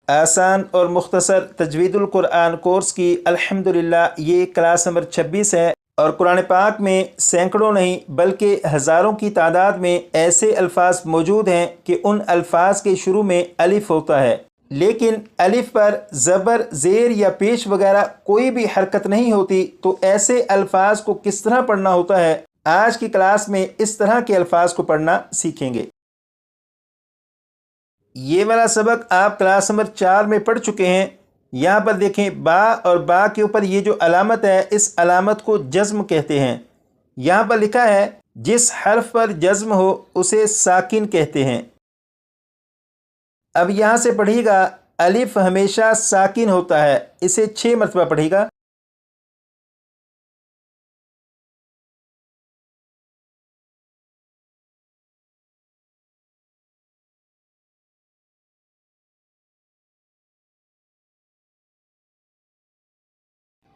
آسان اور مختصر تجوید القرآن کورس کی الحمدللہ یہ کلاس نمبر 26 ہے، اور قرآن پاک میں سینکڑوں نہیں بلکہ ہزاروں کی تعداد میں ایسے الفاظ موجود ہیں کہ ان الفاظ کے شروع میں الف ہوتا ہے، لیکن الف پر زبر، زیر یا پیش وغیرہ کوئی بھی حرکت نہیں ہوتی۔ تو ایسے الفاظ کو کس طرح پڑھنا ہوتا ہے، آج کی کلاس میں اس طرح کے الفاظ کو پڑھنا سیکھیں گے۔ یہ والا سبق آپ کلاس نمبر 4 میں پڑھ چکے ہیں۔ یہاں پر دیکھیں، با اور با کے اوپر یہ جو علامت ہے، اس علامت کو جزم کہتے ہیں۔ یہاں پر لکھا ہے جس حرف پر جزم ہو اسے ساکن کہتے ہیں۔ اب یہاں سے پڑھیے گا، الف ہمیشہ ساکن ہوتا ہے، اسے 6 مرتبہ پڑھیے گا۔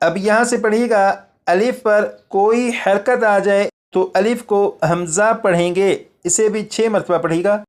اب یہاں سے پڑھیے گا، الف پر کوئی حرکت آ جائے تو الف کو حمزہ پڑھیں گے، اسے بھی 6 مرتبہ پڑھیے گا۔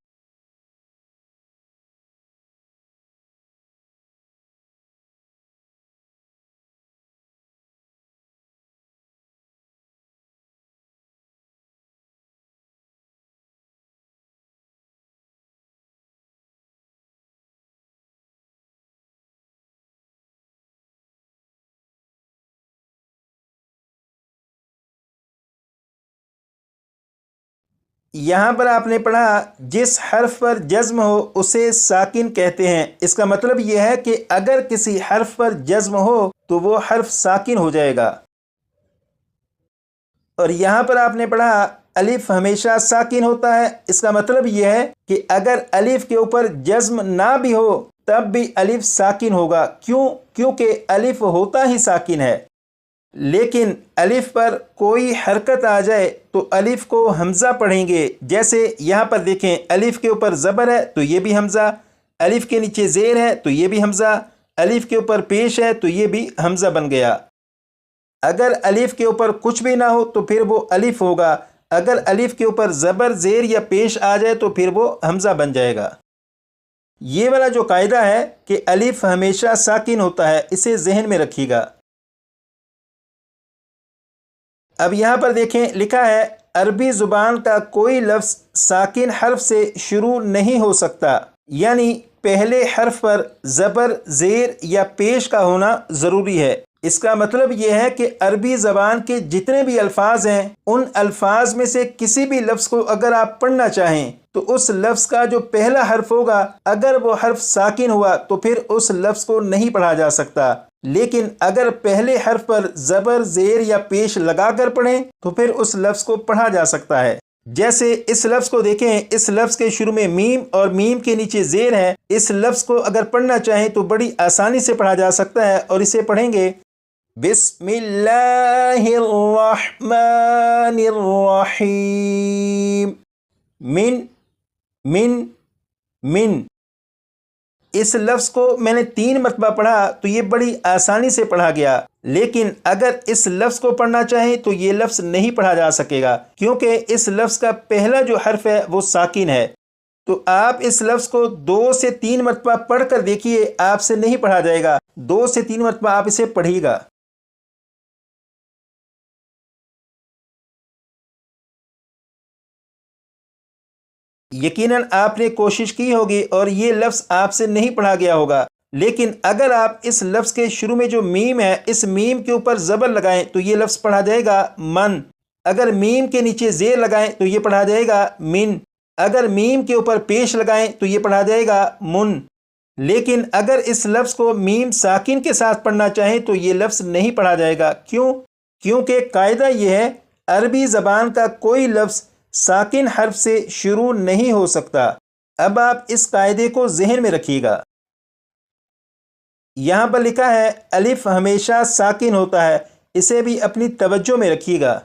یہاں پر آپ نے پڑھا جس حرف پر جزم ہو اسے ساکن کہتے ہیں۔ اس کا مطلب یہ ہے کہ اگر کسی حرف پر جزم ہو تو وہ حرف ساکن ہو جائے گا۔ اور یہاں پر آپ نے پڑھا الف ہمیشہ ساکن ہوتا ہے، اس کا مطلب یہ ہے کہ اگر الف کے اوپر جزم نہ بھی ہو تب بھی الف ساکن ہوگا۔ کیونکہ الف ہوتا ہی ساکن ہے، لیکن الف پر کوئی حرکت آ جائے تو الف کو حمزہ پڑھیں گے۔ جیسے یہاں پر دیکھیں، الف کے اوپر زبر ہے تو یہ بھی حمزہ، الف کے نیچے زیر ہے تو یہ بھی حمزہ، الف کے اوپر پیش ہے تو یہ بھی حمزہ بن گیا۔ اگر الف کے اوپر کچھ بھی نہ ہو تو پھر وہ الف ہوگا، اگر الف کے اوپر زبر، زیر یا پیش آ جائے تو پھر وہ حمزہ بن جائے گا۔ یہ والا جو قاعدہ ہے کہ الف ہمیشہ ساکن ہوتا ہے، اسے ذہن میں رکھیے گا۔ اب یہاں پر دیکھیں، لکھا ہے عربی زبان کا کوئی لفظ ساکن حرف سے شروع نہیں ہو سکتا، یعنی پہلے حرف پر زبر، زیر یا پیش کا ہونا ضروری ہے۔ اس کا مطلب یہ ہے کہ عربی زبان کے جتنے بھی الفاظ ہیں، ان الفاظ میں سے کسی بھی لفظ کو اگر آپ پڑھنا چاہیں تو اس لفظ کا جو پہلا حرف ہوگا اگر وہ حرف ساکن ہوا تو پھر اس لفظ کو نہیں پڑھا جا سکتا، لیکن اگر پہلے حرف پر زبر، زیر یا پیش لگا کر پڑھیں تو پھر اس لفظ کو پڑھا جا سکتا ہے۔ جیسے اس لفظ کو دیکھیں، اس لفظ کے شروع میں میم اور میم کے نیچے زیر ہے، اس لفظ کو اگر پڑھنا چاہیں تو بڑی آسانی سے پڑھا جا سکتا ہے، اور اسے پڑھیں گے بسم اللہ الرحمن الرحیم، من من من۔ اس لفظ کو میں نے 3 مرتبہ پڑھا تو یہ بڑی آسانی سے پڑھا گیا، لیکن اگر اس لفظ کو پڑھنا چاہیں تو یہ لفظ نہیں پڑھا جا سکے گا، کیونکہ اس لفظ کا پہلا جو حرف ہے وہ ساکن ہے۔ تو آپ اس لفظ کو 2 سے 3 مرتبہ پڑھ کر دیکھیے، آپ سے نہیں پڑھا جائے گا۔ 2 سے 3 مرتبہ آپ اسے پڑھیے گا۔ یقیناً آپ نے کوشش کی ہوگی اور یہ لفظ آپ سے نہیں پڑھا گیا ہوگا، لیکن اگر آپ اس لفظ کے شروع میں جو میم ہے، اس میم کے اوپر زبر لگائیں تو یہ لفظ پڑھا جائے گا من۔ اگر میم کے نیچے زیر لگائیں تو یہ پڑھا جائے گا من۔ اگر میم کے اوپر پیش لگائیں تو یہ پڑھا جائے گا من۔ لیکن اگر اس لفظ کو میم ساکن کے ساتھ پڑھنا چاہیں تو یہ لفظ نہیں پڑھا جائے گا۔ کیونکہ قاعدہ یہ ہے، عربی زبان کا کوئی لفظ ساکن حرف سے شروع نہیں ہو سکتا۔ اب آپ اس قاعدے کو ذہن میں رکھیے گا۔ یہاں پر لکھا ہے الف ہمیشہ ساکن ہوتا ہے، اسے بھی اپنی توجہ میں رکھیے گا۔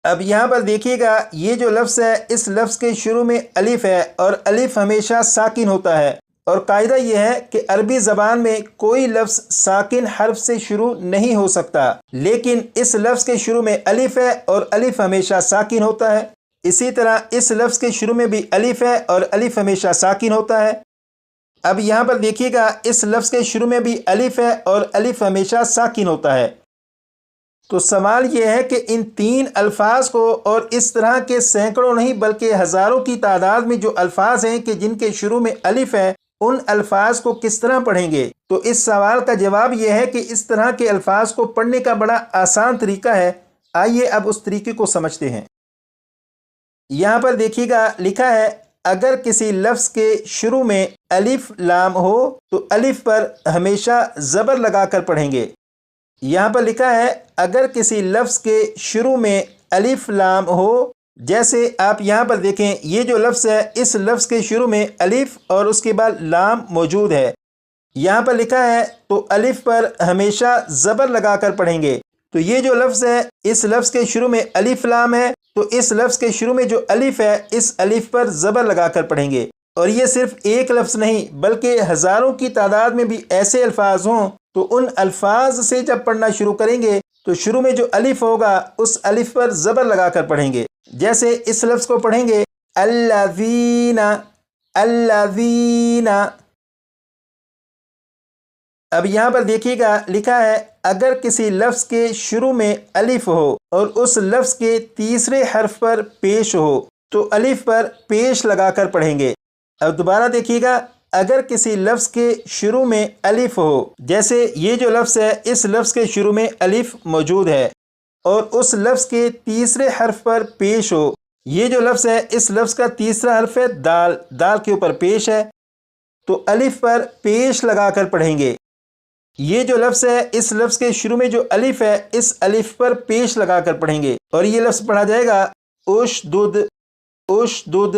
اب یہاں پر دیکھیے گا، یہ جو لفظ ہے اس لفظ کے شروع میں الف ہے، اور الف ہمیشہ ساکن ہوتا ہے، اور قاعدہ یہ ہے کہ عربی زبان میں کوئی لفظ ساکن حرف سے شروع نہیں ہو سکتا، لیکن اس لفظ کے شروع میں الف ہے اور الف ہمیشہ ساکن ہوتا ہے۔ اسی طرح اس لفظ کے شروع میں بھی الف ہے اور الف ہمیشہ ساکن ہوتا ہے۔ اب یہاں پر دیکھیے گا اس لفظ کے شروع میں بھی الف ہے اور الف ہمیشہ ساکن ہوتا ہے۔ تو سوال یہ ہے کہ ان 3 الفاظ کو اور اس طرح کے سینکڑوں نہیں بلکہ ہزاروں کی تعداد میں جو الفاظ ہیں کہ جن کے شروع میں الف ہے، ان الفاظ کو کس طرح پڑھیں گے؟ تو اس سوال کا جواب یہ ہے کہ اس طرح کے الفاظ کو پڑھنے کا بڑا آسان طریقہ ہے۔ آئیے اب اس طریقے کو سمجھتے ہیں۔ یہاں پر دیکھیے گا لکھا ہے اگر کسی لفظ کے شروع میں الف لام ہو تو الف پر ہمیشہ زبر لگا کر پڑھیں گے۔ یہاں پر لکھا ہے اگر کسی لفظ کے شروع میں الف لام ہو، جیسے آپ یہاں پر دیکھیں یہ جو لفظ ہے اس لفظ کے شروع میں الف اور اس کے بعد لام موجود ہے۔ یہاں پر لکھا ہے تو الف پر ہمیشہ زبر لگا کر پڑھیں گے۔ تو یہ جو لفظ ہے اس لفظ کے شروع میں الف لام ہے، تو اس لفظ کے شروع میں جو الف ہے اس الف پر زبر لگا کر پڑھیں گے۔ اور یہ صرف ایک لفظ نہیں بلکہ ہزاروں کی تعداد میں بھی ایسے الفاظ ہوں تو ان الفاظ سے جب پڑھنا شروع کریں گے تو شروع میں جو الف ہوگا اس الف پر زبر لگا کر پڑھیں گے۔ جیسے اس لفظ کو پڑھیں گے الذین، الذین۔ اب یہاں پر دیکھیے گا لکھا ہے اگر کسی لفظ کے شروع میں الف ہو اور اس لفظ کے تیسرے حرف پر پیش ہو تو الف پر پیش لگا کر پڑھیں گے۔ اب دوبارہ دیکھیے گا اگر کسی لفظ کے شروع میں الف ہو، جیسے یہ جو لفظ ہے اس لفظ کے شروع میں الف موجود ہے اور اس لفظ کے تیسرے حرف پر پیش ہو، یہ جو لفظ ہے اس لفظ کا تیسرا حرف ہے دال، دال کے اوپر پیش ہے، تو الف پر پیش لگا کر پڑھیں گے۔ یہ جو لفظ ہے اس لفظ کے شروع میں جو الف ہے اس الف پر پیش لگا کر پڑھیں گے اور یہ لفظ پڑھا جائے گا اشدد، اشدد۔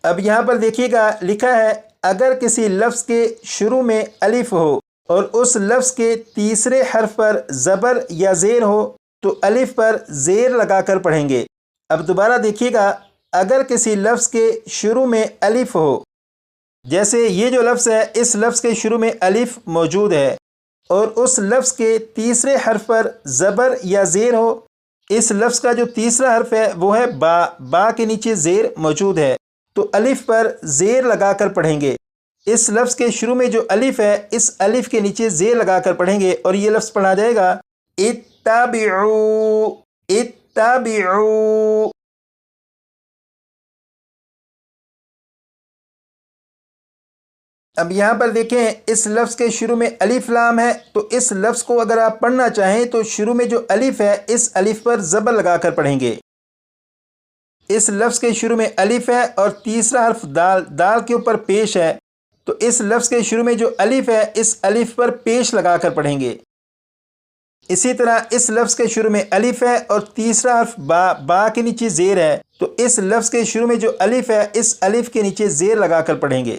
اب یہاں پر دیکھیے گا لکھا ہے اگر کسی لفظ کے شروع میں الف ہو اور اس لفظ کے تیسرے حرف پر زبر یا زیر ہو تو الف پر زیر لگا کر پڑھیں گے۔ اب دوبارہ دیکھیے گا اگر کسی لفظ کے شروع میں الف ہو، جیسے یہ جو لفظ ہے اس لفظ کے شروع میں الف موجود ہے اور اس لفظ کے تیسرے حرف پر زبر یا زیر ہو، اس لفظ کا جو تیسرا حرف ہے وہ ہے با، با کے نیچے زیر موجود ہے تو الف پر زیر لگا کر پڑھیں گے۔ اس لفظ کے شروع میں جو الف ہے اس الف کے نیچے زیر لگا کر پڑھیں گے اور یہ لفظ پڑھا جائے گا اتبعوا، اتبعوا۔ اب یہاں پر دیکھیں اس لفظ کے شروع میں الف لام ہے تو اس لفظ کو اگر آپ پڑھنا چاہیں تو شروع میں جو الف ہے اس الف پر زبر لگا کر پڑھیں گے۔ اس لفظ کے شروع میں الف ہے اور تیسرا حرف دال، دال کے اوپر پیش ہے، تو اس لفظ کے شروع میں جو الف ہے اس الف پر پیش لگا کر پڑھیں گے۔ اسی طرح اس لفظ کے شروع میں الف ہے اور تیسرا حرف با، با کے نیچے زیر ہے، تو اس لفظ کے شروع میں جو الف ہے اس الف کے نیچے زیر لگا کر پڑھیں گے۔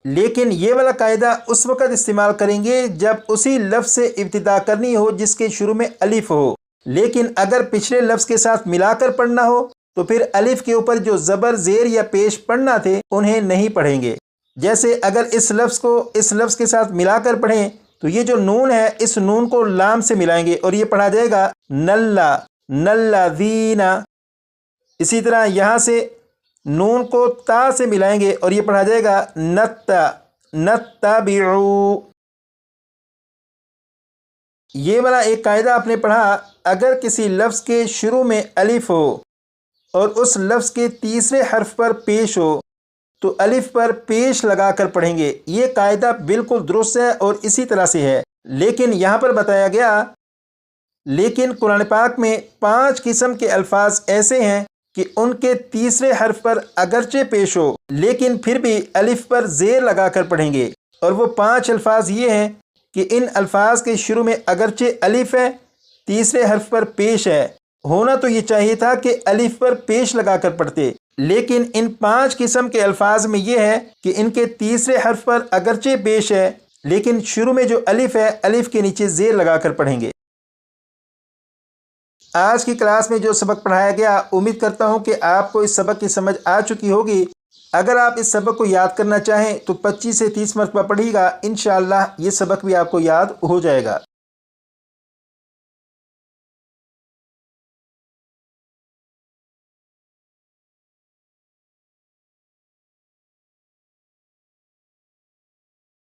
لیکن یہ والا قاعدہ اس وقت استعمال کریں گے جب اسی لفظ سے ابتدا کرنی ہو جس کے شروع میں الف ہو، لیکن اگر پچھلے لفظ کے ساتھ ملا کر پڑھنا ہو تو پھر الف کے اوپر جو زبر، زیر یا پیش پڑھنا تھے انہیں نہیں پڑھیں گے۔ جیسے اگر اس لفظ کو اس لفظ کے ساتھ ملا کر پڑھیں تو یہ جو نون ہے اس نون کو لام سے ملائیں گے اور یہ پڑھا جائے گا نلا، نلذین۔ اسی طرح یہاں سے نون کو تا سے ملائیں گے اور یہ پڑھا جائے گا نتا، نتبعوا۔ یہ والا ایک قاعدہ آپ نے پڑھا اگر کسی لفظ کے شروع میں الف ہو اور اس لفظ کے تیسرے حرف پر پیش ہو تو الف پر پیش لگا کر پڑھیں گے۔ یہ قاعدہ بالکل درست ہے اور اسی طرح سے ہے، لیکن یہاں پر بتایا گیا لیکن قرآن پاک میں 5 قسم کے الفاظ ایسے ہیں کہ ان کے تیسرے حرف پر اگرچہ پیش ہو لیکن پھر بھی الف پر زیر لگا کر پڑھیں گے، اور وہ 5 الفاظ یہ ہیں کہ ان الفاظ کے شروع میں اگرچہ الف ہے، تیسرے حرف پر پیش ہے، ہونا تو یہ چاہیے تھا کہ الف پر پیش لگا کر پڑھتے، لیکن ان 5 قسم کے الفاظ میں یہ ہے کہ ان کے تیسرے حرف پر اگرچہ پیش ہے لیکن شروع میں جو الف ہے الف کے نیچے زیر لگا کر پڑھیں گے۔ آج کی کلاس میں جو سبق پڑھایا گیا امید کرتا ہوں کہ آپ کو اس سبق کی سمجھ آ چکی ہوگی۔ اگر آپ اس سبق کو یاد کرنا چاہیں تو 25 سے 30 مرتبہ پڑھیے گا، انشاءاللہ یہ سبق بھی آپ کو یاد ہو جائے گا۔